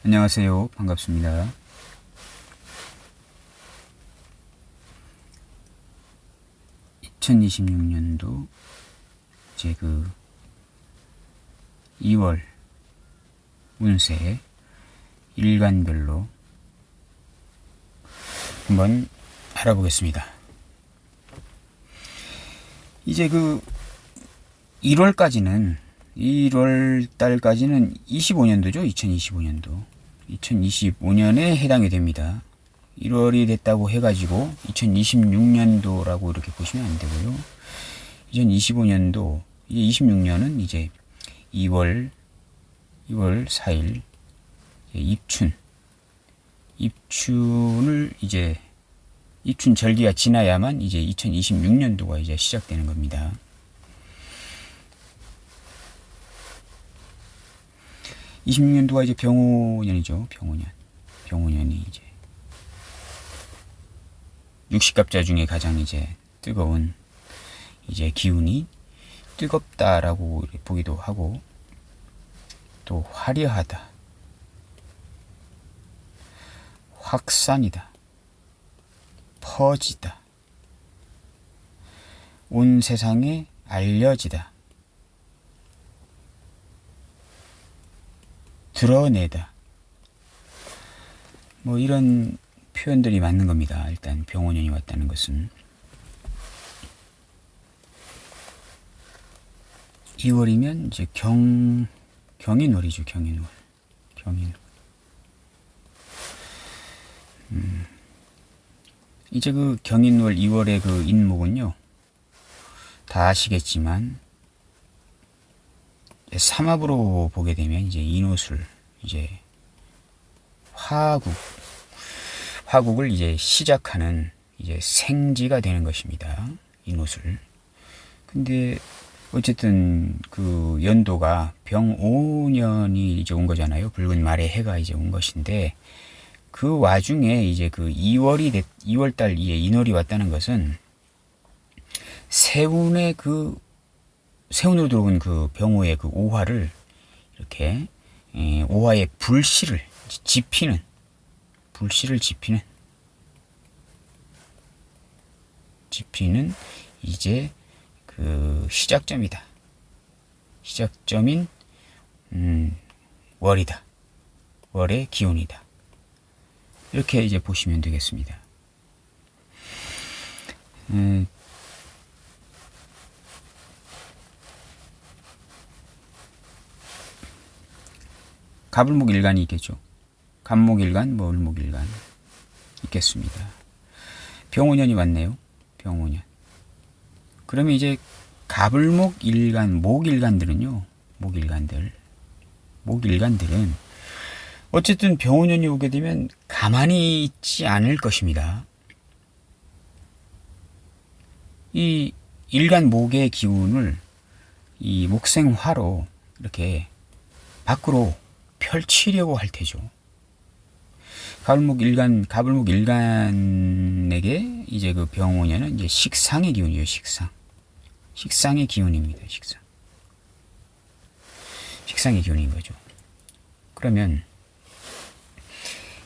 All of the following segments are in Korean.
안녕하세요. 반갑습니다. 2026년도 이제 2월 운세 일간별로 한번 알아보겠습니다. 이제 1월 달까지는 25년도죠. 2025년도. 2025년에 해당이 됩니다. 1월이 됐다고 해가지고 2026년도라고 이렇게 보시면 안 되고요. 2025년도, 이제 26년은 이제 2월 4일 입춘을 이제 입춘 절기가 지나야만 이제 2026년도가 이제 시작되는 겁니다. (26년도가) 이제 병오년이죠. 병오년이 이제 육식갑자 중에 가장 이제 뜨거운 이제 기운이 뜨겁다라고 보기도 하고, 또 화려하다, 확산이다, 퍼지다, 온 세상에 알려지다, 드러내다, 뭐 이런 표현들이 맞는 겁니다. 일단 병오년이 왔다는 것은 2월이면 이제 경인월이죠. 경인월. 이제 경인월 2월의 인목은요, 다 아시겠지만 삼합으로 보게 되면 이제 인호술, 이제 화국을 이제 시작하는 이제 생지가 되는 것입니다. 인호술. 근데 어쨌든 연도가 병오년이 이제 온 거잖아요. 붉은 말의 해가 이제 온 것인데, 그 와중에 이제 2월달 인월이 왔다는 것은 세운으로 들어온 병오의 오화를 이렇게 오화의 불씨를 지피는 이제 시작점이다. 시작점인 월이다. 월의 기운이다. 이렇게 이제 보시면 되겠습니다. 갑을목일간이 있겠죠. 갑목일간, 을목일간 있겠습니다. 병오년이 왔네요. 병오년. 그러면 이제 갑을목일간, 목일간들은 어쨌든 병오년이 오게 되면 가만히 있지 않을 것입니다. 이 일간 목의 기운을 이 목생화로 이렇게 밖으로 펼치려고 할 테죠. 갑을목일간에게 이제 병오년은 이제 식상의 기운이에요. 식상의 기운입니다. 식상의 기운인 거죠. 그러면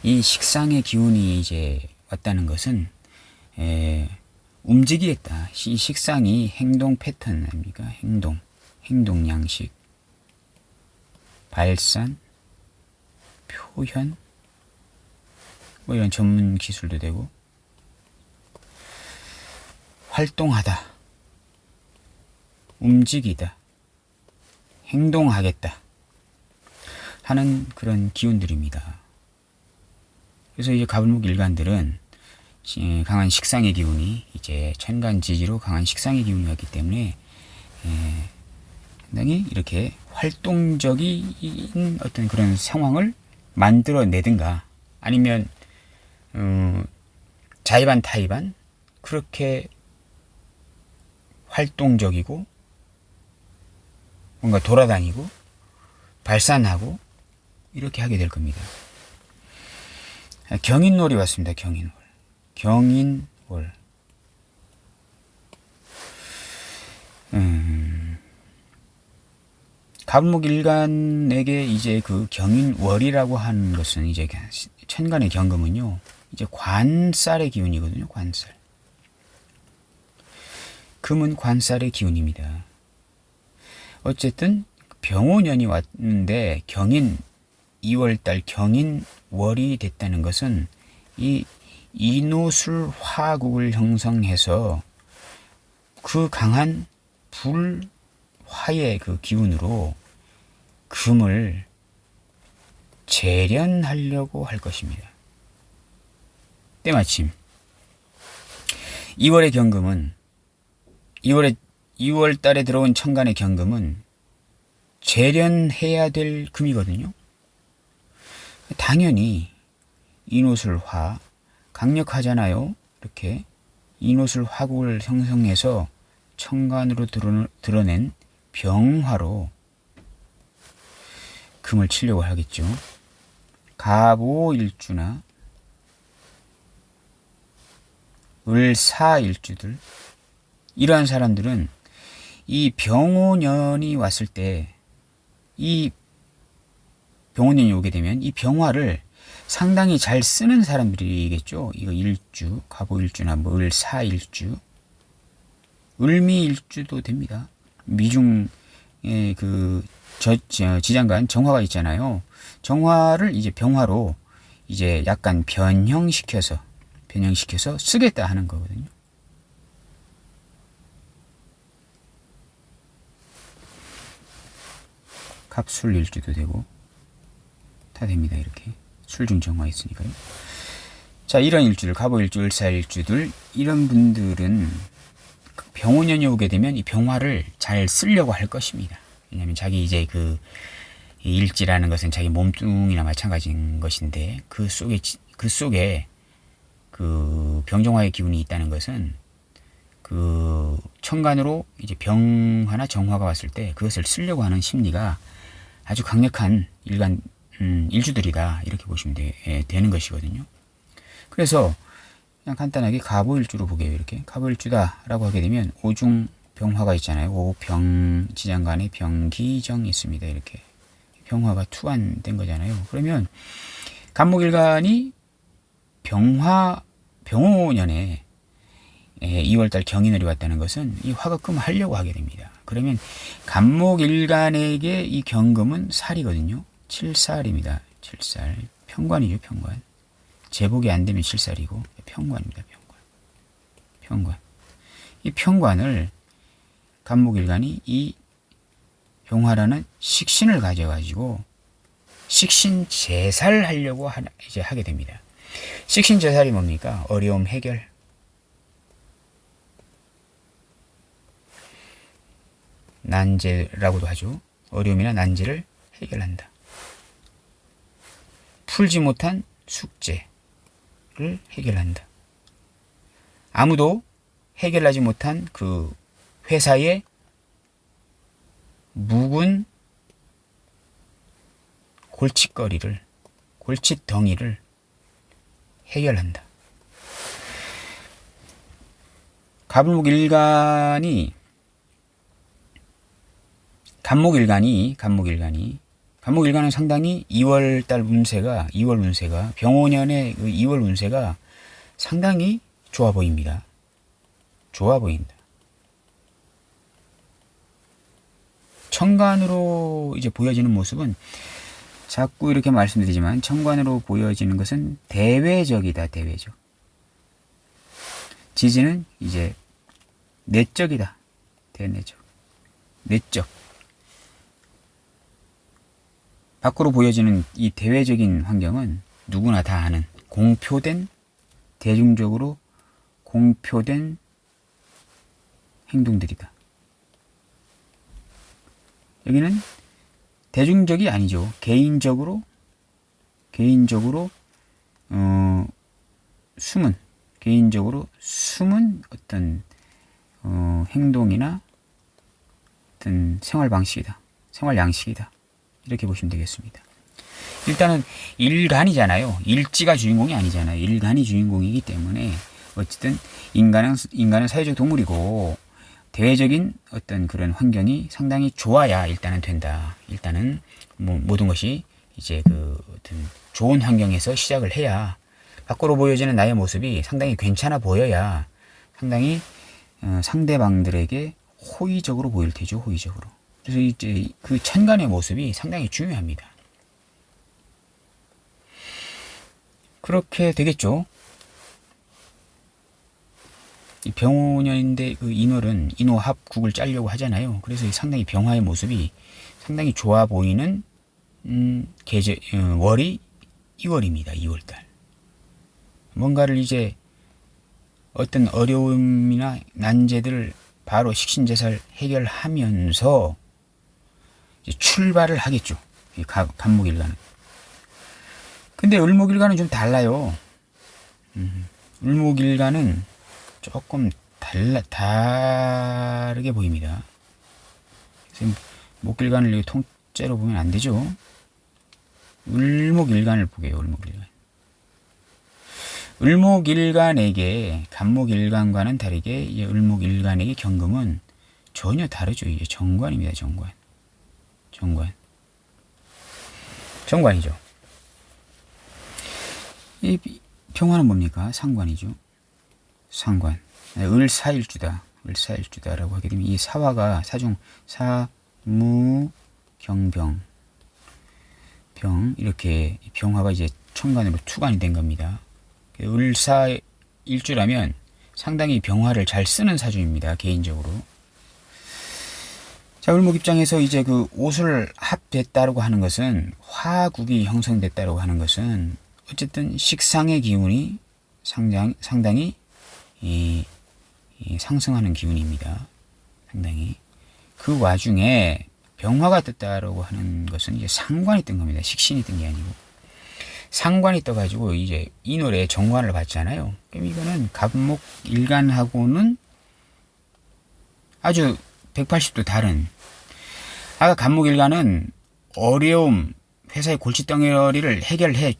이 식상의 기운이 이제 왔다는 것은 움직이겠다. 이 식상이 행동 패턴 아닙니까? 행동 양식, 발산, 표현, 뭐 이런 전문 기술도 되고, 활동하다, 움직이다, 행동하겠다 하는 그런 기운들입니다. 그래서 이제 갑을목일간들은 강한 식상의 기운이 이제 천간지지로 강한 식상의 기운이 왔기 때문에 상당히 이렇게 활동적인 어떤 그런 상황을 만들어내든가, 아니면 자의반 타의반 그렇게 활동적이고 뭔가 돌아다니고 발산하고 이렇게 하게 될 겁니다. 경인월이 왔습니다. 경인월. 갑목일간에게 이제 그 경인월이라고 하는 것은 이제 천간의 경금은요, 이제 관살의 기운이거든요. 관살. 금은 관살의 기운입니다. 어쨌든 병오년이 왔는데 경인 2월달 경인월이 됐다는 것은 이 인오술 화국을 형성해서 그 강한 불화의 그 기운으로 금을 재련하려고 할 것입니다. 때마침 2월의 경금은 2월 달에 들어온 천간의 경금은 재련해야 될 금이거든요. 당연히 인오술화 강력하잖아요. 이렇게 인오술화국을 형성해서 천간으로 드러낸 병화로 금을 치려고 하겠죠. 갑오일주나 을사일주들, 이러한 사람들은 이 병오년이 왔을 때, 이 병오년이 오게 되면 이 병화를 상당히 잘 쓰는 사람들이겠죠. 이거 일주, 갑오일주나 뭐 을사일주, 을미일주도 됩니다. 미중의 그 지장간 정화가 있잖아요. 정화를 이제 병화로 이제 약간 변형시켜서 쓰겠다 하는 거거든요. 갑술일주도 되고 다 됩니다. 이렇게 술중정화 있으니까요. 자, 이런 일주들, 갑오일주, 을사일주들, 이런 분들은 병오년이 오게 되면 이 병화를 잘 쓰려고 할 것입니다. 왜냐하면 자기 이제 그 일지라는 것은 자기 몸뚱이나 마찬가지인 것인데, 그 속에 그 병정화의 기운이 있다는 것은 그 천간으로 이제 병화나 정화가 왔을 때 그것을 쓰려고 하는 심리가 아주 강력한 일주들이다, 이렇게 보시면 되는 것이거든요. 그래서 그냥 간단하게 갑오일주로 보게요. 이렇게 갑오일주다 라고 하게 되면 오중 병화가 있잖아요. 오병 지장간에 병기정이 있습니다. 이렇게 병화가 투환된 거잖아요. 그러면 갑목일간이 병오년에 2월달 경인월이 왔다는 것은 이 화급금 하려고 하게 됩니다. 그러면 갑목일간에게 이 경금은 살이거든요. 7살입니다. 7살. 평관이죠. 평관. 제복이 안 되면 7살이고 평관입니다. 평관. 이 평관을 갑목일간이 이 병화라는 식신을 가져가지고 식신제살 하려고 이제 하게 됩니다. 식신제살이 뭡니까? 어려움 해결. 난제라고도 하죠. 어려움이나 난제를 해결한다. 풀지 못한 숙제를 해결한다. 아무도 해결하지 못한 그 회사의 묵은 골칫덩이를 해결한다. 갑목일간은 상당히 2월 운세가 병오년의 그 2월 운세가 상당히 좋아 보입니다. 좋아 보인다. 천간으로 이제 보여지는 모습은 자꾸 이렇게 말씀드리지만 천간으로 보여지는 것은 대외적이다. 대외적. 지지는 이제 내적이다. 대내적. 내적. 밖으로 보여지는 이 대외적인 환경은 누구나 다 아는 대중적으로 공표된 행동들이다. 여기는 대중적이 아니죠. 개인적으로 숨은 어떤 행동이나 어떤 생활 방식이다. 생활 양식이다. 이렇게 보시면 되겠습니다. 일단은 일간이잖아요. 일지가 주인공이 아니잖아요. 일간이 주인공이기 때문에 어쨌든 인간은 사회적 동물이고 대외적인 어떤 그런 환경이 상당히 좋아야 일단은 된다. 일단은 뭐 모든 것이 이제 그 어떤 좋은 환경에서 시작을 해야 밖으로 보여지는 나의 모습이 상당히 괜찮아 보여야 상당히 상대방들에게 호의적으로 보일 테죠. 호의적으로. 그래서 이제 그 천간의 모습이 상당히 중요합니다. 그렇게 되겠죠. 이 병호년인데 그 인월은 인호합국을 짜려고 하잖아요. 그래서 상당히 병화의 모습이 상당히 좋아 보이는 월이 2월입니다. 2월달. 뭔가를 이제 어떤 어려움이나 난제들을 바로 식신제살 해결하면서 이제 출발을 하겠죠. 간목일간은. 근데 을목일간은 좀 달라요. 을목일간은 조금 다르게 보입니다. 목일간을 통째로 보면 안 되죠. 을목일간을 보게요. 을목일간. 을목일간에게 간목일간과는 다르게 이제 을목일간에게 경금은 전혀 다르죠. 이게 정관입니다. 정관이죠. 이 평화는 뭡니까? 상관이죠. 상관. 을사일주다라고 하게 되면 이 사화가 사중 사무 경병 병 이렇게 병화가 이제 천간으로 투간이 된 겁니다. 을사일주라면 상당히 병화를 잘 쓰는 사주입니다. 개인적으로. 자, 을목 입장에서 이제 그 옷을 합됐다라고 하는 것은 화국이 형성됐다라고 하는 것은 어쨌든 식상의 기운이 상당히 상승하는 기운입니다. 상당히. 그 와중에 병화가 떴다라고 하는 것은 이제 상관이 뜬 겁니다. 식신이 뜬 게 아니고. 상관이 떠가지고 이제 인월에 정관을 받잖아요. 그럼 이거는 갑목 일간하고는 아주 180도 다른. 아까 갑목 일간은 어려움, 회사의 골칫덩어리를 해결해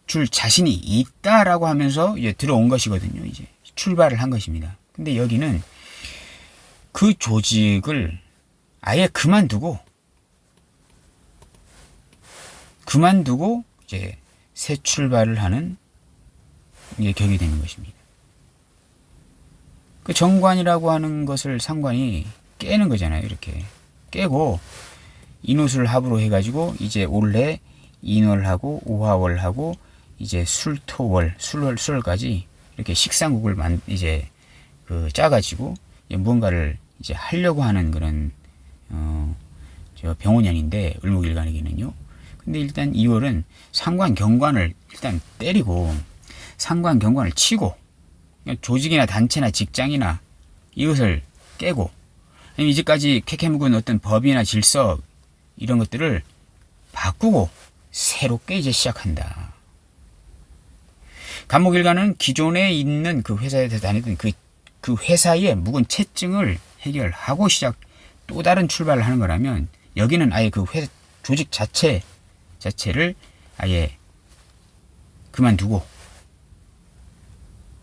줄 자신이 있다라고 하면서 이제 들어온 것이거든요. 이제 출발을 한 것입니다. 근데 여기는 그 조직을 아예 그만두고 이제 새 출발을 하는 이게 격이 되는 것입니다. 그 정관이라고 하는 것을 상관이 깨는 거잖아요. 이렇게 깨고 인호술 합으로 해가지고 이제 올해 인월하고 오화월하고 이제 술토월 술월까지 이렇게 식상국을 이제 그 짜가지고 무언가를 이제 하려고 하는 그런 저 병원년인데 을목일간에게는요. 근데 일단 2월은 상관 경관을 일단 때리고 상관 경관을 치고 조직이나 단체나 직장이나 이것을 깨고 아니면 이제까지 캐캐 묵은 어떤 법이나 질서 이런 것들을 바꾸고 새롭게 이제 시작한다. 간목일간은 기존에 있는 그 회사에서 다니던 그 회사의 묵은 채증을 해결하고 또 다른 출발을 하는 거라면 여기는 아예 그 회사 조직 자체를 아예 그만두고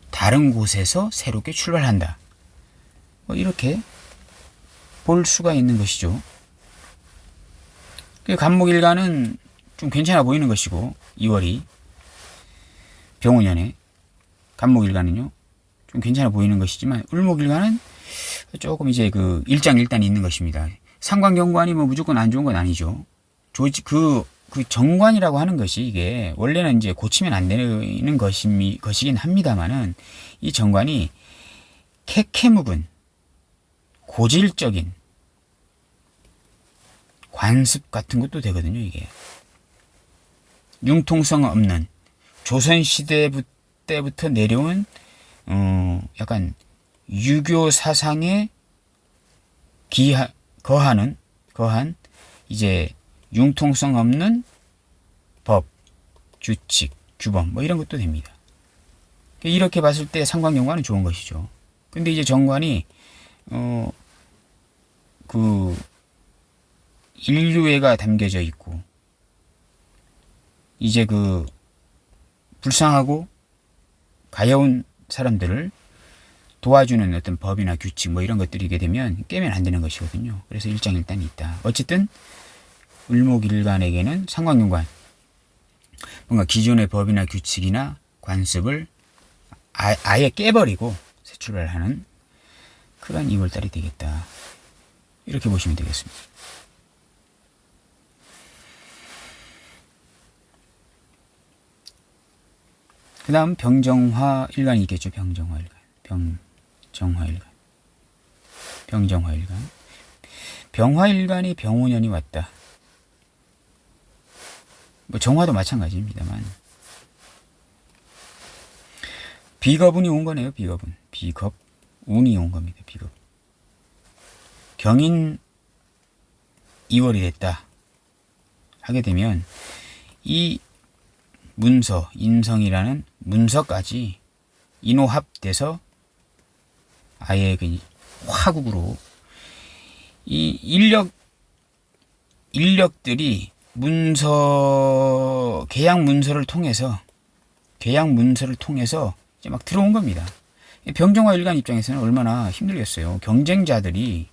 다른 곳에서 새롭게 출발한다. 뭐 이렇게 볼 수가 있는 것이죠. 간목일간은 좀 괜찮아 보이는 것이고 2월이 병호년에 간목일간은요 좀 괜찮아 보이는 것이지만 을목일간은 조금 이제 그 일장일단이 있는 것입니다. 상관경관이 뭐 무조건 안 좋은 건 아니죠. 조직 그 정관이라고 하는 것이 이게 원래는 이제 고치면 안 되는 것이긴 합니다만은 이 정관이 캐캐묵은 고질적인 관습 같은 것도 되거든요. 이게 융통성 없는 조선시대 때부터 내려온 약간 유교 사상에 거한 이제 융통성 없는 법, 규칙, 규범 뭐 이런 것도 됩니다. 이렇게 봤을 때 상관경관은 좋은 것이죠. 근데 이제 정관이 그 인류애가 담겨져 있고 이제 그 불쌍하고 가여운 사람들을 도와주는 어떤 법이나 규칙 뭐 이런 것들이게 되면 깨면 안 되는 것이거든요. 그래서 일장일단이 있다. 어쨌든 을목일간에게는 상관경관 뭔가 기존의 법이나 규칙이나 관습을 아예 깨버리고 새 출발하는 그런 2월달이 되겠다. 이렇게 보시면 되겠습니다. 그 다음 병정화일간이 있겠죠. 병정화일간. 병정화일간. 병화일간이 병오년이 왔다. 뭐 정화도 마찬가지입니다만 비겁운이 온 거네요. 비겁운이 온 겁니다. 비겁. 경인 2월이 됐다 하게 되면 이 문서, 인성이라는 문서까지 인호합돼서 아예 그 화국으로 이 인력들이 계약 문서를 통해서 이제 막 들어온 겁니다. 병정화 일간 입장에서는 얼마나 힘들겠어요. 경쟁자들이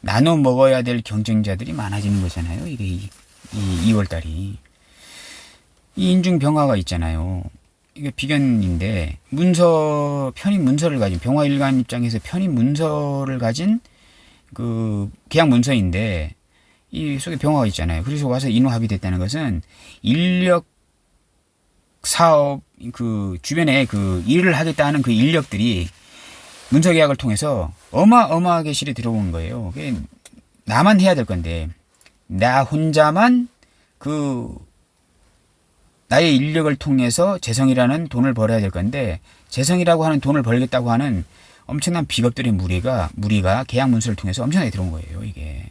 나눠 먹어야 될 경쟁자들이 많아지는 거잖아요. 이게 이 2월달이 이 인중 병화가 있잖아요. 이게 비견인데 편입 문서를 가진 병화 일간 입장에서 편입 문서를 가진 그 계약 문서인데 이 속에 병화가 있잖아요. 그래서 와서 인호합이 됐다는 것은 인력 사업 그 주변에 그 일을 하겠다는 그 인력들이 문서 계약을 통해서 어마어마하게 실에 들어오는 거예요. 나만 해야 될 건데 나 혼자만 그 나의 인력을 통해서 재성이라는 돈을 벌어야 될 건데 재성이라고 하는 돈을 벌겠다고 하는 엄청난 비겁들의 무리가 계약 문서를 통해서 엄청나게 들어온 거예요. 이게.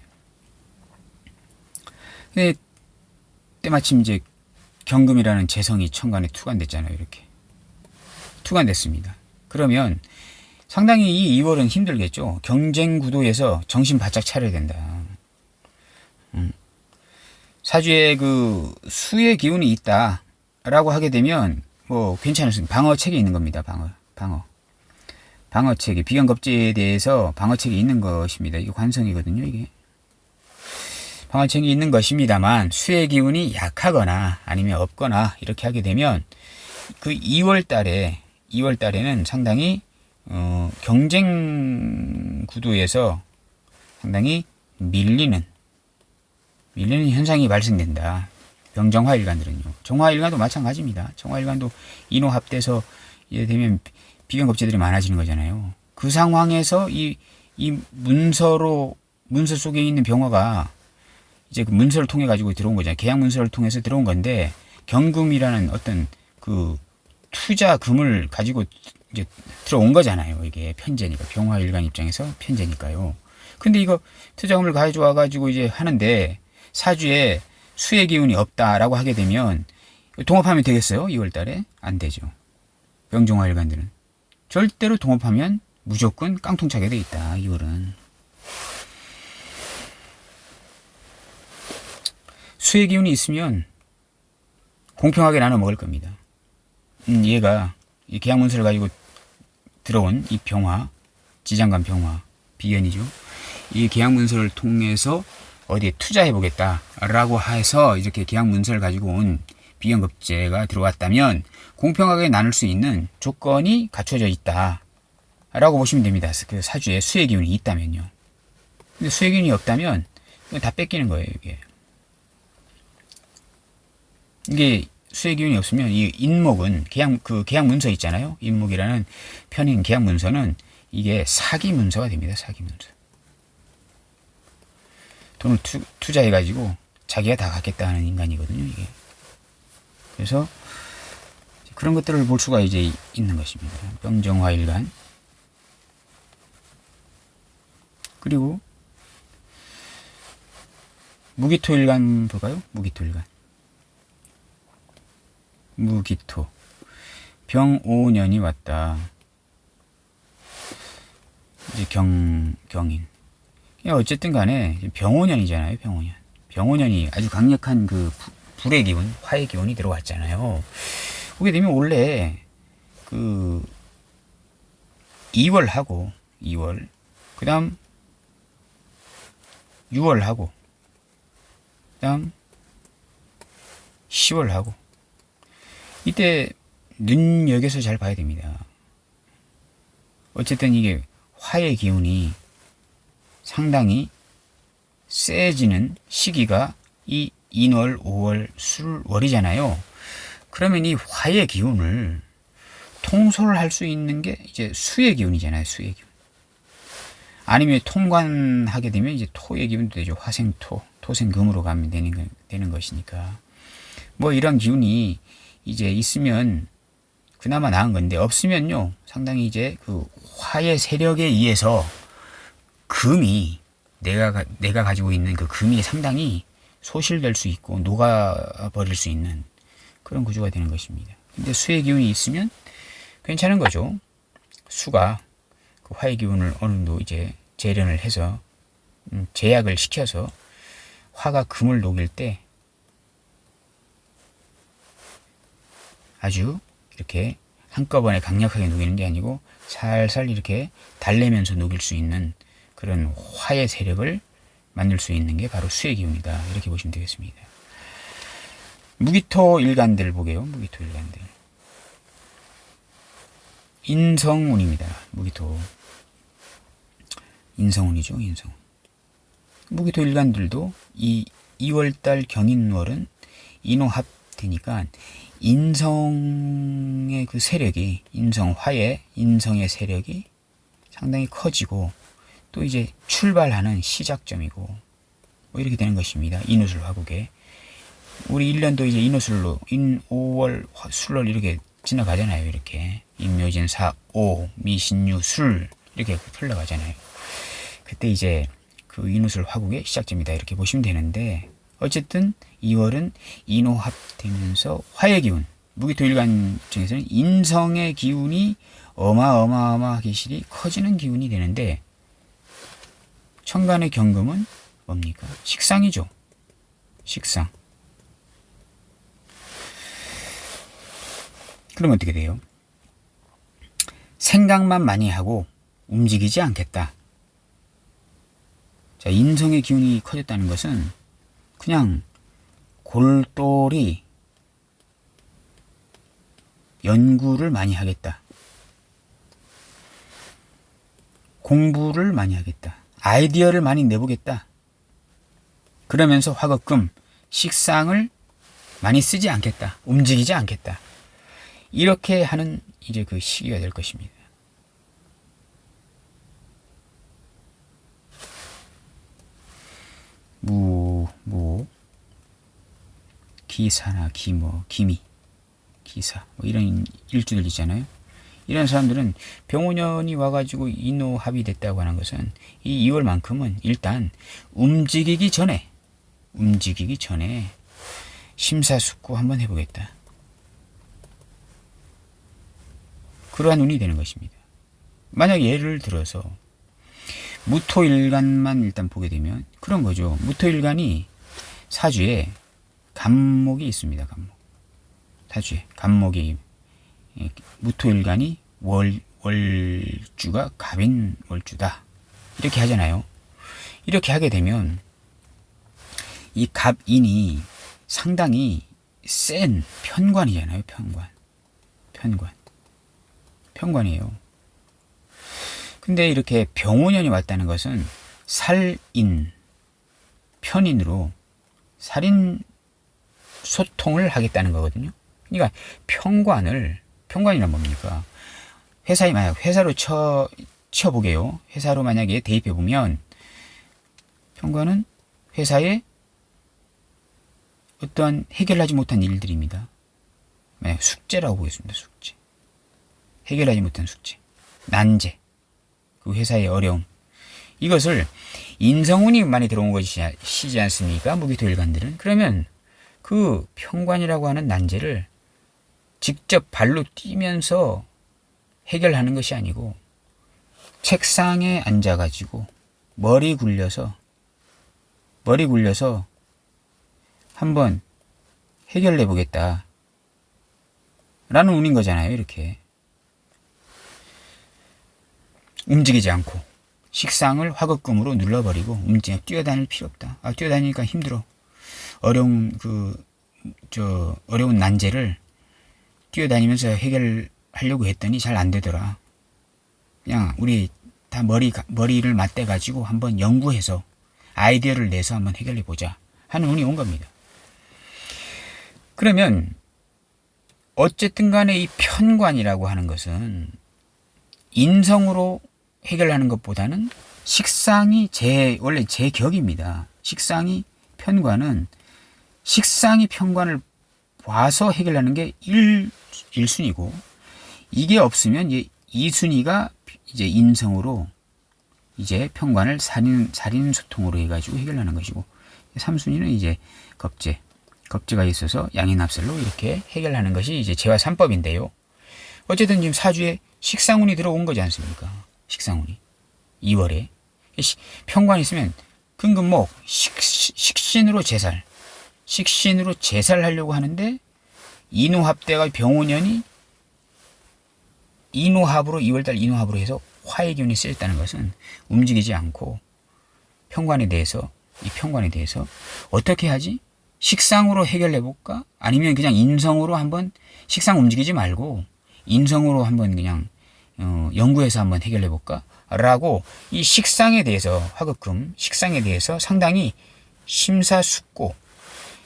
근데 때마침 이제 경금이라는 재성이 천간에 투관됐잖아요. 이렇게 투관됐습니다. 그러면 상당히 이 2월은 힘들겠죠. 경쟁 구도에서 정신 바짝 차려야 된다. 사주에 그 수의 기운이 있다라고 하게 되면 뭐 괜찮습니다. 방어책이 있는 겁니다. 방어책이 비견겁제에 대해서 방어책이 있는 것입니다. 이게 관성이거든요. 이게 방어책이 있는 것입니다만 수의 기운이 약하거나 아니면 없거나 이렇게 하게 되면 그 2월달에는 상당히 경쟁 구도에서 상당히 밀리는 현상이 발생된다. 병정화일간들은요. 정화일간도 마찬가지입니다. 정화일간도 인호합돼서 이제 되면 비견겁제들이 많아지는 거잖아요. 그 상황에서 이 문서 속에 있는 병화가 이제 그 문서를 통해 가지고 들어온 거잖아요. 계약 문서를 통해서 들어온 건데 경금이라는 어떤 그 투자금을 가지고 이제 들어온 거잖아요. 이게 편제니까 병화일간 입장에서 편제니까요. 근데 이거 투자금을 가져와 가지고 이제 하는데 사주에 수의 기운이 없다라고 하게 되면 동업하면 되겠어요? 2월달에 안 되죠. 병정화일간들은 절대로 동업하면 무조건 깡통차게 돼 있다. 2월은 수의 기운이 있으면 공평하게 나눠 먹을 겁니다. 얘가 이 계약 문서를 가지고 들어온 이 병화, 지장간 병화, 비견이죠. 이 계약 문서를 통해서 어디에 투자해 보겠다라고 해서 이렇게 계약 문서를 가지고 온 비견급제가 들어왔다면 공평하게 나눌 수 있는 조건이 갖춰져 있다라고 보시면 됩니다. 그 사주에 수의 기운이 있다면요. 근데 수의 기운이 없다면 다 뺏기는 거예요. 이게 수의 기운이 없으면 이 인목은 계약 문서 있잖아요. 인목이라는 편인 계약 문서는 이게 사기 문서가 됩니다. 사기 문서. 돈을 투자해 가지고 자기가 다 갖겠다는 인간이거든요. 이게. 그래서 그런 것들을 볼 수가 이제 있는 것입니다. 병정화일간. 그리고 무기토일간 볼까요? 무기토. 병오년이 왔다. 이제 경인. 어쨌든 간에 병오년이잖아요. 병오년이 아주 강력한 그 불의 기운, 화의 기운이 들어왔잖아요. 그게 되면 원래 그 2월 하고 2월, 그 다음 6월 하고, 그 다음 10월 하고, 이때 눈여겨서 잘 봐야 됩니다. 어쨌든 이게 화의 기운이 상당히 세지는 시기가 이 인월, 5월, 술월이잖아요. 그러면 이 화의 기운을 통솔을 할 수 있는 게 이제 수의 기운이잖아요. 수의 기운. 아니면 통관하게 되면 이제 토의 기운도 되죠. 화생토, 토생금으로 가면 되는 것이니까. 뭐 이런 기운이 이제 있으면 그나마 나은 건데, 없으면요 상당히 이제 그 화의 세력에 의해서 금이 내가 가지고 있는 그 금이 상당히 소실될 수 있고 녹아버릴 수 있는 그런 구조가 되는 것입니다. 근데 수의 기운이 있으면 괜찮은 거죠. 수가 그 화의 기운을 어느 정도 이제 재련을 해서 제약을 시켜서 화가 금을 녹일 때 아주 이렇게 한꺼번에 강력하게 녹이는 게 아니고 살살 이렇게 달래면서 녹일 수 있는 그런 화의 세력을 만들 수 있는 게 바로 수의 기운이다. 이렇게 보시면 되겠습니다. 무기토 일간들 보게요. 무기토 일간들. 인성운입니다. 무기토. 인성운이죠. 인성운. 무기토 일간들도 이 2월달 경인월은 인호합되니까 인성의 그 세력이, 인성화의 인성의 세력이 상당히 커지고 또 이제 출발하는 시작점이고 뭐 이렇게 되는 것입니다. 인후술 화국에. 우리 1년도 이제 인후술로 인 5월 술월 이렇게 지나가잖아요. 이렇게 인묘진 사, 오, 미신유, 술 이렇게 흘러가잖아요. 그때 이제 그 인후술 화국의 시작점이다. 이렇게 보시면 되는데, 어쨌든 2월은 인호합되면서 화의 기운, 무기토일간 중에서는 인성의 기운이 어마어마하게 실이 커지는 기운이 되는데, 천간의 경금은 뭡니까? 식상이죠. 식상. 그럼 어떻게 돼요? 생각만 많이 하고 움직이지 않겠다. 자, 인성의 기운이 커졌다는 것은 그냥 골똘히 연구를 많이 하겠다. 공부를 많이 하겠다. 아이디어를 많이 내보겠다. 그러면서 화급금, 식상을 많이 쓰지 않겠다. 움직이지 않겠다. 이렇게 하는 이제 그 시기가 될 것입니다. 기사나 기뭐, 기미, 기사 뭐 이런 일주들 있잖아요. 이런 사람들은 병오년이 와가지고 인호합이 됐다고 하는 것은 이 2월만큼은 일단 움직이기 전에 심사숙고 한번 해보겠다. 그러한 운이 되는 것입니다. 만약 예를 들어서 무토일간만 일단 보게 되면 그런 거죠. 무토일간이 사주에 간목이 있습니다. 간목. 사주에 간목이, 무토일간이 월주가 갑인월주다. 이렇게 하잖아요. 이렇게 하게 되면 이 갑인이 상당히 센 편관이잖아요. 편관이에요. 근데 이렇게 병오년이 왔다는 것은 살인, 편인으로 살인 소통을 하겠다는 거거든요. 그러니까 편관이란 뭡니까? 회사에 만약 회사로 쳐보게요. 회사로 만약에 대입해 보면 편관은 회사에 어떠한 해결하지 못한 일들입니다. 만약 숙제라고 보겠습니다. 숙제. 해결하지 못한 숙제. 난제. 그 회사의 어려움. 이것을 인성운이 많이 들어온 것이지 않습니까? 무기토일간들은. 그러면 그 편관이라고 하는 난제를 직접 발로 뛰면서 해결하는 것이 아니고 책상에 앉아가지고 머리 굴려서 한번 해결해 보겠다 라는 운인 거잖아요. 이렇게 움직이지 않고 식상을 화극금으로 눌러버리고 뛰어다닐 필요 없다. 뛰어다니니까 힘들어. 어려운 어려운 난제를 뛰어다니면서 해결하려고 했더니 잘 안 되더라. 그냥 우리 다 머리를 맞대 가지고 한번 연구해서 아이디어를 내서 한번 해결해 보자 하는 운이 온 겁니다. 그러면 어쨌든 간에 이 편관이라고 하는 것은 인성으로 해결하는 것보다는 식상이 원래 제 격입니다. 편관은 식상이 편관을 봐서 해결하는 게 1순위고, 이게 없으면 이제 2순위가 이제 인성으로 이제 편관을 살인소통으로 해가지고 해결하는 것이고, 3순위는 이제 겁재가 있어서 양인합설로 이렇게 해결하는 것이 이제 재화 3법인데요. 어쨌든 지금 사주에 식상운이 들어온 거지 않습니까? 식상운이 2월에 편관이 있으면 근근목 식신으로 제살하려고 하는데, 인후합대가 병오년이 인후합으로 2월달 인후합으로 해서 화의 기운이 쓰였다는 것은 움직이지 않고 이 편관에 대해서 어떻게 하지? 식상으로 해결해 볼까? 아니면 그냥 인성으로 한번 식상 움직이지 말고 인성으로 한번 그냥 연구해서 한번 해결해 볼까? 라고 이 식상에 대해서 화극금 식상에 대해서 상당히 심사숙고,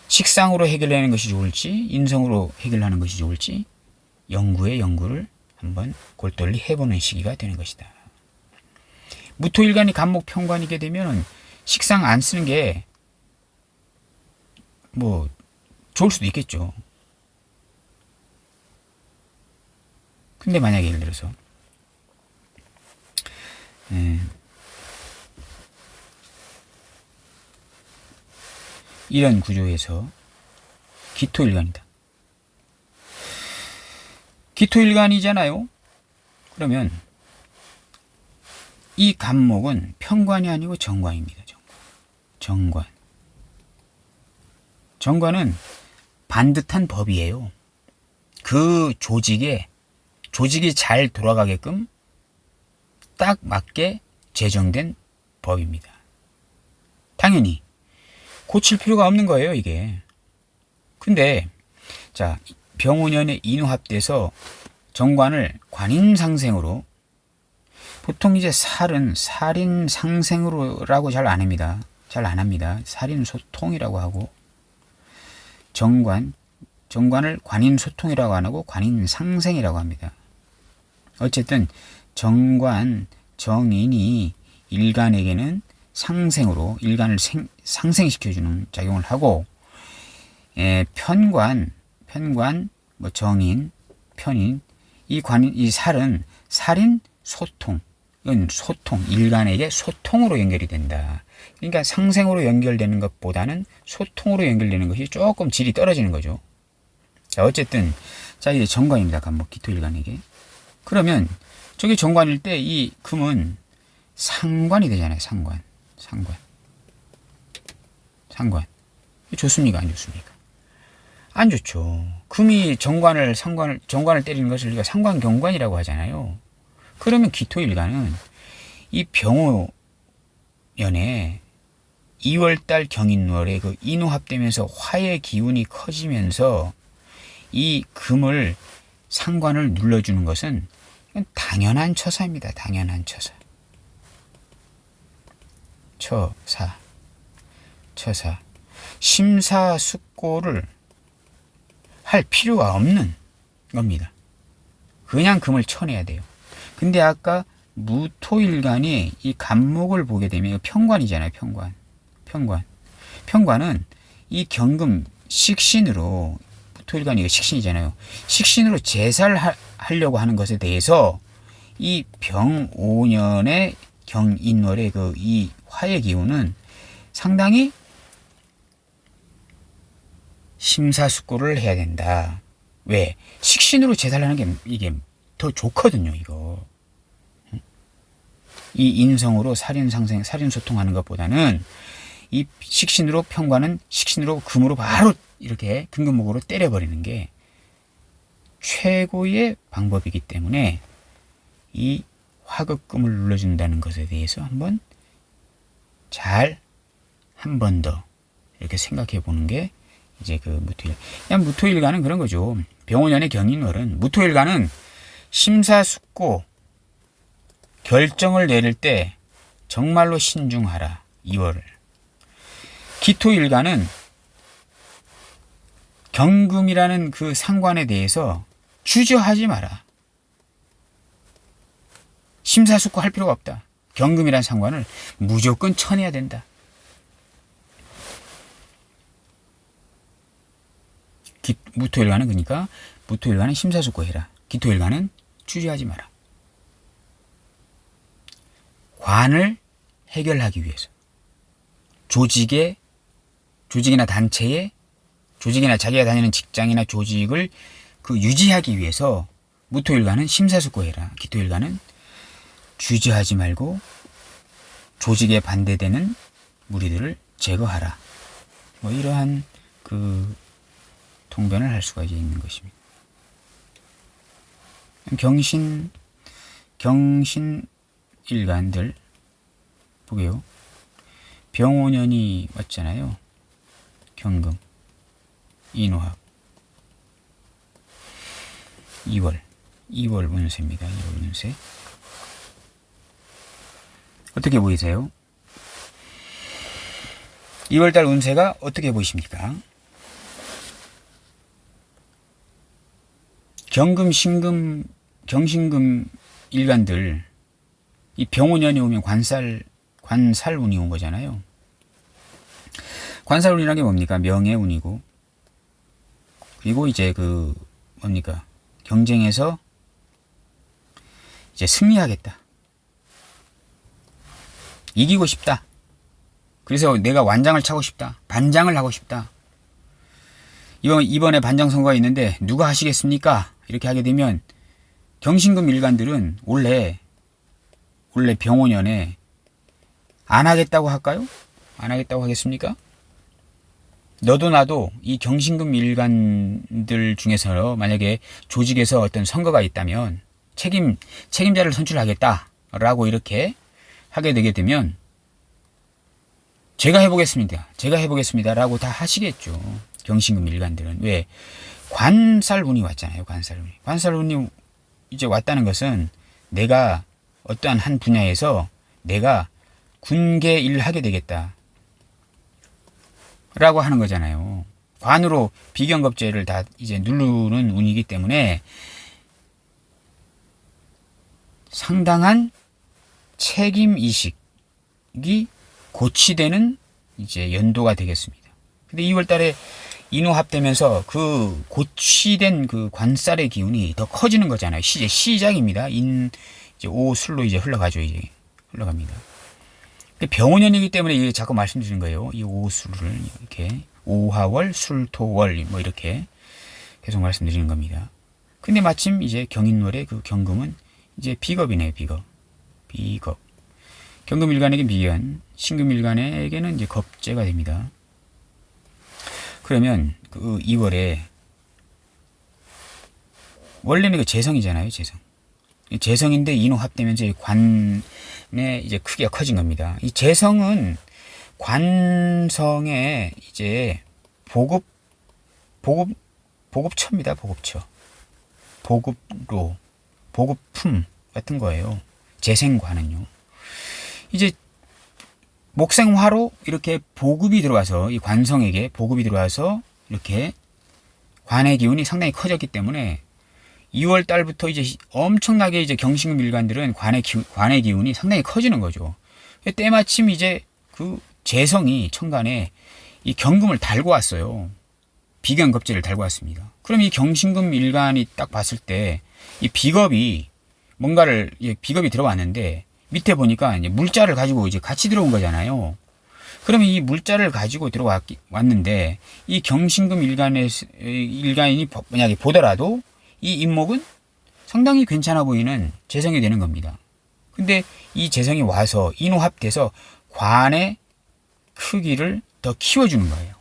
식상으로 해결하는 것이 좋을지 인성으로 해결하는 것이 좋을지 연구를 한번 골똘히 해보는 시기가 되는 것이다. 무토일간이 간목 편관이게 되면 식상 안 쓰는 게 뭐 좋을 수도 있겠죠. 근데 만약에 예를 들어서 이런 구조에서 기토일간이다. 기토일간이잖아요. 그러면 이 간목은 편관이 아니고 정관입니다. 정관은 반듯한 법이에요. 그 조직이 잘 돌아가게끔 딱 맞게 제정된 법입니다. 당연히 고칠 필요가 없는 거예요, 이게. 근데 자, 병오년에 인후합돼서 정관을 관인상생으로, 보통 이제 살인상생으로라고 잘 안 합니다. 살인소통이라고 하고, 정관을 관인소통이라고 안 하고 관인상생이라고 합니다. 어쨌든 정인이 일간에게는 상생으로 일간을 상생시켜주는 작용을 하고, 편관, 정인, 편인, 이 살은 살인소통, 이건 일간에게 소통으로 연결이 된다. 그러니까 상생으로 연결되는 것보다는 소통으로 연결되는 것이 조금 질이 떨어지는 거죠. 자, 어쨌든 이게 정관입니다. 간목 기토일간에게. 그러면 저게 정관일 때 이 금은 상관이 되잖아요. 상관. 좋습니까? 안 좋습니까? 안 좋죠. 금이 정관을 때리는 것을 우리가 상관경관이라고 하잖아요. 그러면 기토일간은 이 병오년에 2월달 경인월에 그 인후합되면서 화의 기운이 커지면서 이 금을 상관을 눌러주는 것은 당연한 처사입니다. 당연한 처사. 심사숙고를 할 필요가 없는 겁니다. 그냥 금을 쳐내야 돼요. 근데 아까 무토일간이 이 간목을 보게 되면 편관이잖아요. 편관은 이 경금 식신으로, 무토일간이 식신이잖아요. 식신으로 제살하려고 하는 것에 대해서 이 병오년의 경인월의 이 화의 기운은 상당히 심사숙고를 해야 된다. 왜? 식신으로 제살하는 게 이게 더 좋거든요, 이거. 이 인성으로 살인소통하는 것보다는 이 식신으로 편관은 식신으로 금으로 바로 이렇게 근근목으로 때려버리는 게 최고의 방법이기 때문에 이 화급금을 눌러준다는 것에 대해서 한번 한 번 더 이렇게 생각해 보는 게 이제 그 무토일. 그냥 무토일간은 그런 거죠. 병원연의 경인월은 무토일간은 심사숙고 결정을 내릴 때 정말로 신중하라. 2월을. 기토일간은 경금이라는 그 상관에 대해서 주저하지 마라. 심사숙고 할 필요가 없다. 경금이라는 상관을 무조건 쳐내야 된다. 무토일간은 그러니까 무토일간은 심사숙고 해라. 기토일간은 주저하지 마라. 관을 해결하기 위해서 조직이나 단체의 조직이나 자기가 다니는 직장이나 조직을 그 유지하기 위해서 무토일간은 심사숙고 해라. 기토일간은 주저하지 말고 조직에 반대되는 무리들을 제거하라. 뭐 이러한 그 통변을 할 수가 있는 것입니다. 경신 일간들 보게요. 병오년이 왔잖아요. 경금, 인호합. 2월 운세입니다. 2월 운세. 어떻게 보이세요? 2월달 운세가 어떻게 보이십니까? 경금, 신금, 경신금 일간들, 이 병오년이 오면 관살운이 온 거잖아요. 관살운이라는 게 뭡니까? 명예운이고, 그리고 이제 그 뭡니까? 경쟁에서 이제 승리하겠다. 이기고 싶다. 그래서 내가 완장을 차고 싶다. 반장을 하고 싶다. 이번에 반장 선거가 있는데 누가 하시겠습니까? 이렇게 하게 되면 경신금 일간들은 원래 병오년에 안 하겠다고 할까요? 안 하겠다고 하겠습니까? 너도 나도 이 경신금 일간들 중에서 만약에 조직에서 어떤 선거가 있다면 책임자를 선출하겠다라고 이렇게 하게 되게 되면 제가 해보겠습니다라고 다 하시겠죠. 경신금 일간들은. 왜? 관살운이 왔잖아요. 관살운이 이제 왔다는 것은 내가 어떠한 한 분야에서 내가 군계 일을 하게 되겠다 라고 하는 거잖아요. 관으로 비견겁제를 다 이제 누르는 운이기 때문에 상당한 책임의식이 고취되는 이제 연도가 되겠습니다. 근데 2월 달에 인호합되면서 그 고취된 그 관살의 기운이 더 커지는 거잖아요. 이제 시작입니다. 이제 오술로 이제 흘러갑니다. 병오년이기 때문에 이게 자꾸 말씀드리는 거예요. 이 오술을 이렇게 오화월, 술토월 뭐 이렇게 계속 말씀드리는 겁니다. 근데 마침 이제 경인월의 그 경금은 이제 비겁이네요. 비겁. 경금 일간에게 비견, 신금 일간에게는 이제 겁재가 됩니다. 그러면 그 2월에 원래는 그 재성이잖아요. 재성인데 인호합되면서 관의 이제 크기가 커진 겁니다. 이 재성은 관성의 이제 보급처입니다. 보급품 같은 거예요. 재생관은요. 이제 목생화로 이렇게 보급이 들어와서 이 관성에게 보급이 들어와서 이렇게 관의 기운이 상당히 커졌기 때문에 2월 달부터 이제 엄청나게 이제 경신금 일간들은 관의 기운이 상당히 커지는 거죠. 때마침 이제 그 재성이 천간에 이 경금을 달고 왔어요. 비견겁제를 달고 왔습니다. 그럼 이 경신금 일간이 딱 봤을 때 이 비겁이 비겁이 들어왔는데 밑에 보니까 이제 물자를 가지고 이제 같이 들어온 거잖아요. 그러면 이 물자를 가지고 들어왔는데 이 경신금 일간이 만약에 보더라도 이 인목은 상당히 괜찮아 보이는 재성이 되는 겁니다. 근데 이 재성이 와서 인호합돼서 관의 크기를 더 키워주는 거예요.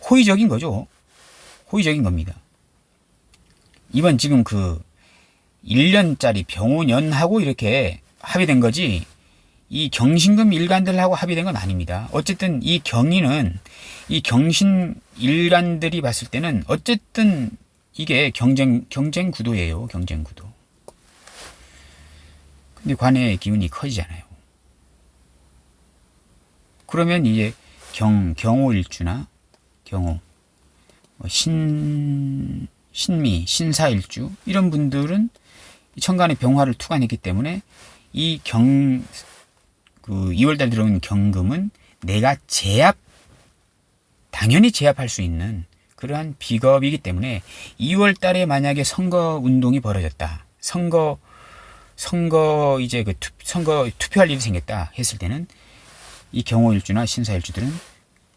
호의적인 거죠. 호의적인 겁니다. 이번 지금 그 1년짜리 병오년하고 이렇게 합의된 거지, 이 경신금 일간들하고 합의된 건 아닙니다. 어쨌든 이 경인은, 이 경신 일간들이 봤을 때는 어쨌든 이게 경쟁 구도예요. 경쟁 구도. 근데 관의 기운이 커지잖아요. 그러면 이제 경호일주나 경호, 신미, 신사일주 이런 분들은 천간에 병화를 투관했기 때문에 이 2월달 들어오는 경금은 내가 당연히 제압할 수 있는 그러한 비겁이기 때문에 2월달에 만약에 선거 운동이 벌어졌다, 선거 이제 선거 투표할 일이 생겼다 했을 때는 이 경호일주나 신사일주들은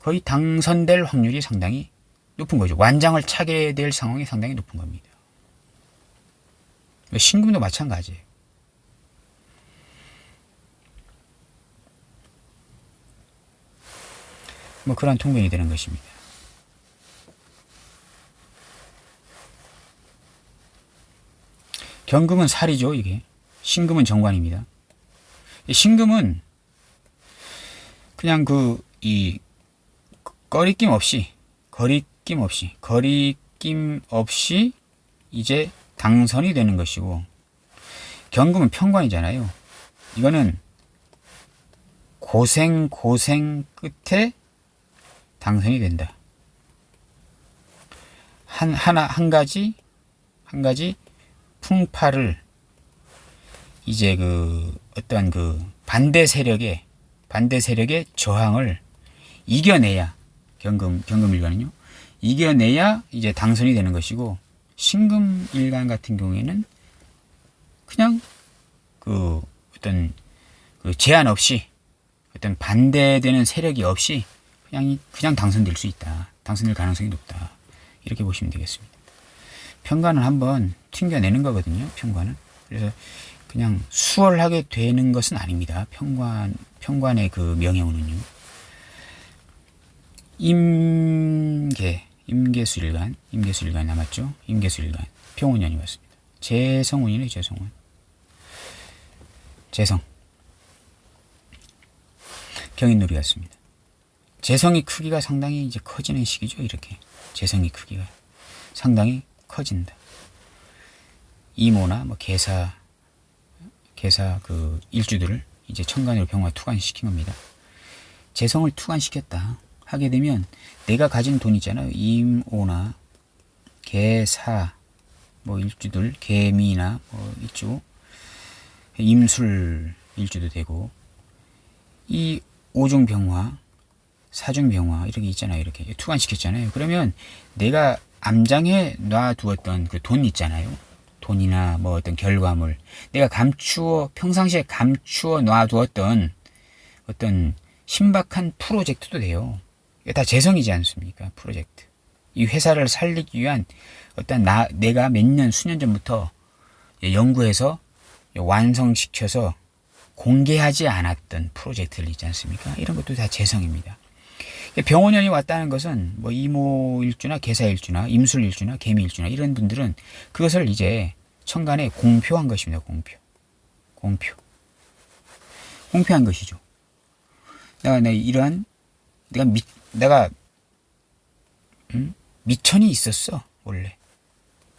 거의 당선될 확률이 상당히 높은 거죠. 완장을 차게 될 상황이 상당히 높은 겁니다. 신금도 마찬가지예요. 뭐 그런 통변이 되는 것입니다. 경금은 살이죠, 이게. 신금은 정관입니다. 신금은 그냥 거리낌 없이 이제 당선이 되는 것이고, 경금은 편관이잖아요. 이거는 고생 끝에 당선이 된다. 한 가지 풍파를 이제 어떠한 반대 세력의 저항을 이겨내야, 경금 일간은요, 이겨내야 이제 당선이 되는 것이고, 신금 일간 같은 경우에는 그냥 어떤 제한 없이, 어떤 반대되는 세력이 없이 그냥 당선될 수 있다. 당선될 가능성이 높다. 이렇게 보시면 되겠습니다. 편관은 한번 튕겨내는 거거든요. 편관은. 그래서 그냥 수월하게 되는 것은 아닙니다. 편관의 명령은요. 임계수일간 남았죠. 임계수일간 병운년이 왔습니다. 재성운이네. 재성 경인놀이 왔습니다. 재성이 크기가 상당히 이제 커지는 시기죠. 이렇게 재성이 크기가 상당히 커진다. 이모나 계사 일주들을 이제 천간으로 병화 투관시킨 겁니다. 재성을 투관시켰다 하게 되면 내가 가진 돈 있잖아요. 임오나 개사 일주들, 개미나 일주, 임술 일주도 되고, 이 오중병화, 사중병화 이렇게 있잖아요. 이렇게 투관시켰잖아요. 그러면 내가 암장해 놔두었던 돈 있잖아요. 돈이나 어떤 결과물, 내가 평상시에 감추어 놔두었던 어떤 신박한 프로젝트도 돼요. 이게 다 재성이지 않습니까? 프로젝트. 이 회사를 살리기 위한 어떤 내가 수년 전부터 연구해서 완성시켜서 공개하지 않았던 프로젝트들 있지 않습니까? 이런 것도 다 재성입니다. 병원년이 왔다는 것은 이모일주나 개사일주나 임술일주나 개미일주나 이런 분들은 그것을 이제 천간에 공표한 것입니다. 공표한 것이죠. 내가 미천이 있었어. 원래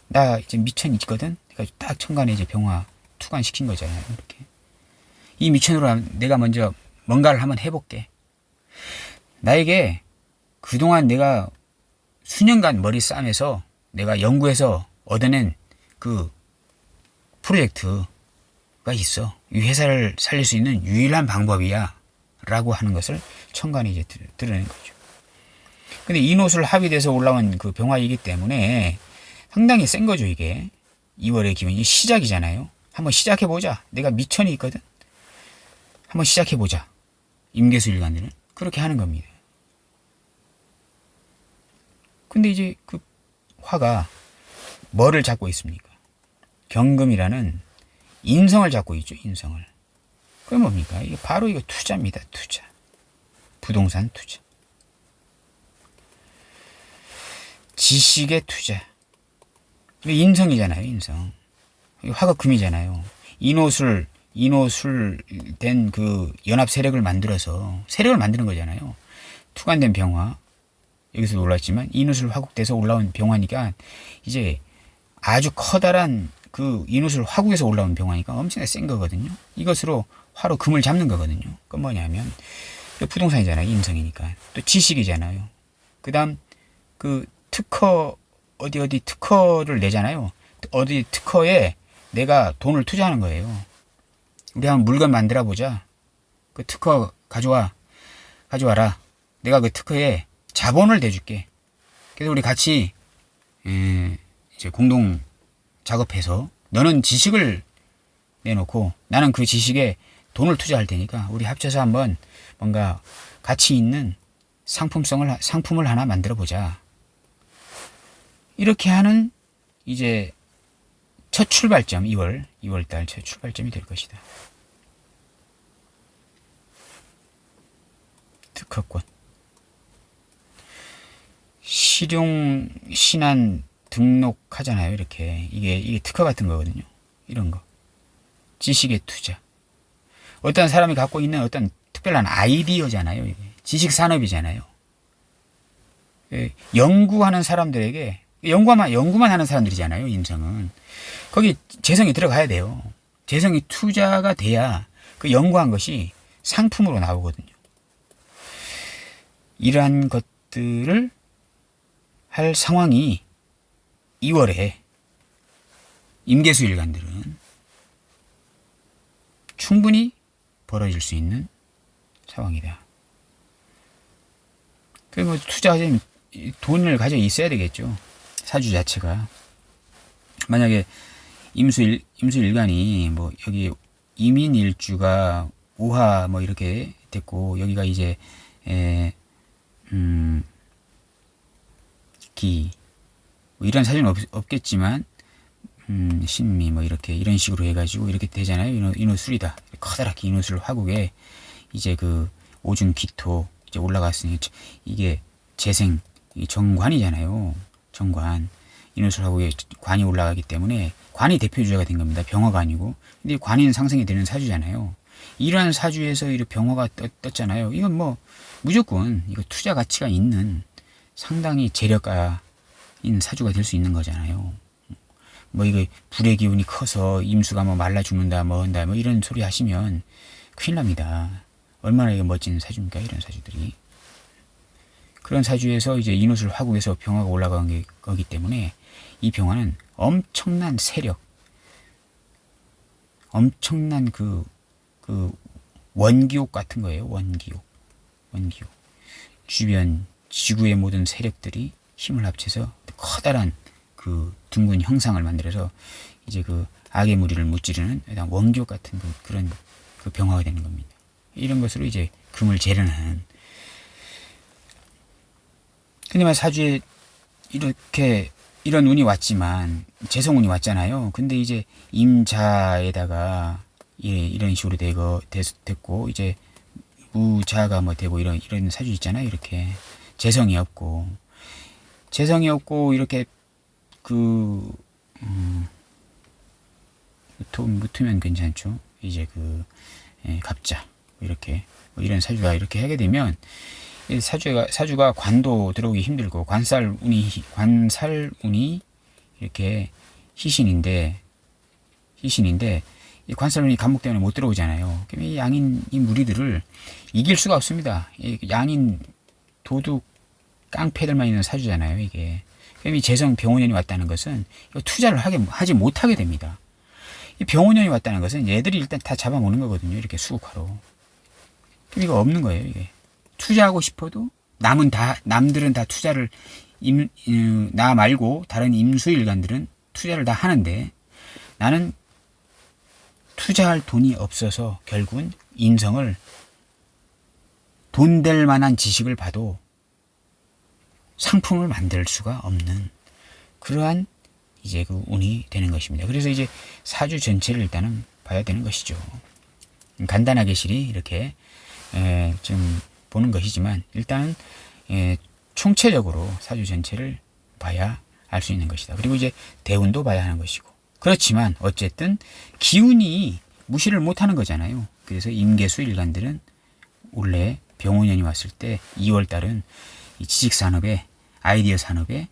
나 이제 미천이 있거든. 그러니까 딱 천간에 이제 병화 투관시킨 거잖아요. 이렇게 이 미천으로 내가 먼저 뭔가를 한번 해볼게. 나에게 그동안 내가 수년간 머리 싸매서 내가 연구해서 얻어낸 프로젝트가 있어. 이 회사를 살릴 수 있는 유일한 방법이야. 라고 하는 것을 천간에 이제 드러낸 거죠. 근데 인옷을 합의돼서 올라온 병화이기 때문에 상당히 센 거죠, 이게. 2월의 기운이 시작이잖아요. 한번 시작해보자. 내가 미천이 있거든. 한번 시작해보자. 임계수 일간들은 그렇게 하는 겁니다. 근데 이제 화가 뭐를 잡고 있습니까? 경금이라는 인성을 잡고 있죠. 인성을. 그게 뭡니까? 이게 바로 투자입니다. 투자. 부동산 투자. 지식의 투자. 인성이잖아요. 인성. 화극금이잖아요. 인호술 된 그 연합 세력을 만들어서 세력을 만드는 거잖아요. 투간된 병화 여기서 올랐지만 인호술 화국돼서 올라온 병화니까 이제 아주 커다란 그 인호술 화국에서 올라온 병화니까 엄청나게 센 거거든요. 이것으로 화로 금을 잡는 거거든요. 그 뭐냐면 부동산이잖아요. 임성이니까 또 지식이잖아요. 그다음 그 특허 어디 특허를 내잖아요. 어디 특허에 내가 돈을 투자하는 거예요. 우리 한번 물건 만들어 보자. 그 특허 가져와라. 내가 그 특허에 자본을 대줄게. 그래서 우리 같이 이제 공동 작업해서 너는 지식을 내놓고 나는 그 지식에 돈을 투자할 테니까 우리 합쳐서 한번 뭔가 가치 있는 상품을 하나 만들어 보자. 이렇게 하는 이제 첫 출발점 2월달 첫 출발점이 될 것이다. 특허권. 실용 신안 등록하잖아요. 이렇게 이게 특허 같은 거거든요. 이런 거. 지식의 투자. 어떤 사람이 갖고 있는 어떤 특별한 아이디어잖아요. 이게. 지식 산업이잖아요. 연구하는 사람들에게 연구만 하는 사람들이잖아요. 임성은 거기 재성이 들어가야 돼요. 재성이 투자가 돼야 그 연구한 것이 상품으로 나오거든요. 이러한 것들을 할 상황이 2월에 임계수 일간들은 충분히 벌어질 수 있는 상황이다. 그리고 뭐 투자하자면 돈을 가져 있어야 되겠죠. 사주 자체가. 만약에 임수일간이 뭐 여기 이민일주가 5화 뭐 이렇게 됐고 여기가 이제 기 뭐 이런 사주는 없겠지만 신미 뭐 이렇게 이런 식으로 해가지고 이렇게 되잖아요. 인호술이다. 커다랗게 인호술 화국에 이제 그 오중 기토 이제 올라갔으니 이게 재생 정관이잖아요. 정관 인호술 화국에 관이 올라가기 때문에 관이 대표 주자가 된 겁니다. 병화가 아니고. 근데 관인 상승이 되는 사주잖아요. 이러한 사주에서 이렇게 병화가 떴잖아요. 이건 뭐 무조건 이거 투자 가치가 있는 상당히 재력가인 사주가 될 수 있는 거잖아요. 뭐 이거 불의 기운이 커서 임수가 뭐 말라 죽는다 뭐 한다 뭐 이런 소리 하시면 큰일 납니다. 얼마나 이거 멋진 사주입니까? 이런 사주들이. 그런 사주에서 이제 인호술 화국에서 병화가 올라간 거기 때문에 이 병화는 엄청난 세력, 엄청난 그 원기옥 같은 거예요. 원기옥. 주변 지구의 모든 세력들이 힘을 합쳐서 커다란 그 둥근 형상을 만들어서 이제 그 악의 무리를 무찌르는 원기옥 같은 그런 그 병화가 되는 겁니다. 이런 것으로 이제 금을 재련하는. 근데 사주에 이렇게 이런 운이 왔지만 재성운이 왔잖아요. 근데 이제 임자에다가 이런 식으로 됐고 이제 무자가 뭐 되고 이런 사주 있잖아요. 이렇게 재성이 없고 이렇게 무투면 괜찮죠. 이제 갑자 이렇게 뭐 이런 사주가 이렇게 하게 되면 사주가 관도 들어오기 힘들고 관살운이 이렇게 희신인데 이 관살운이 간목 때문에 못 들어오잖아요. 그럼 이 양인 이 무리들을 이길 수가 없습니다. 이 양인 도둑 깡패들만 있는 사주잖아요. 이게. 그럼 이 재성 병원년이 왔다는 것은 투자를 하지 못하게 됩니다. 이 병원년이 왔다는 것은 얘들이 일단 다 잡아먹는 거거든요. 이렇게 수국화로. 그럼 이거 없는 거예요. 이게. 투자하고 싶어도 남들은 다 투자를 나 말고 다른 임수일간들은 투자를 다 하는데 나는 투자할 돈이 없어서 결국은 인성을 돈 될 만한 지식을 봐도 상품을 만들 수가 없는 그러한 이제 그 운이 되는 것입니다. 그래서 이제 사주 전체를 일단은 봐야 되는 것이죠. 간단하게 실이 이렇게 좀 보는 것이지만 일단은 총체적으로 사주 전체를 봐야 알 수 있는 것이다. 그리고 이제 대운도 봐야 하는 것이고 그렇지만 어쨌든 기운이 무시를 못하는 거잖아요. 그래서 임계수 일간들은 원래 병원년이 왔을 때 2월달은 이 지식산업에, 아이디어 산업에,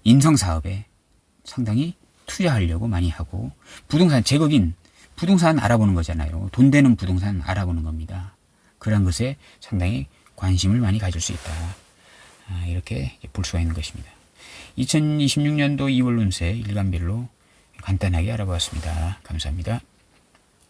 인성사업에 상당히 투자하려고 많이 하고, 부동산 제국인 부동산 알아보는 거잖아요. 돈 되는 부동산 알아보는 겁니다. 그런 것에 상당히 관심을 많이 가질 수 있다. 이렇게 볼 수가 있는 것입니다. 2026년도 2월 운세 일간별로 간단하게 알아보았습니다. 감사합니다.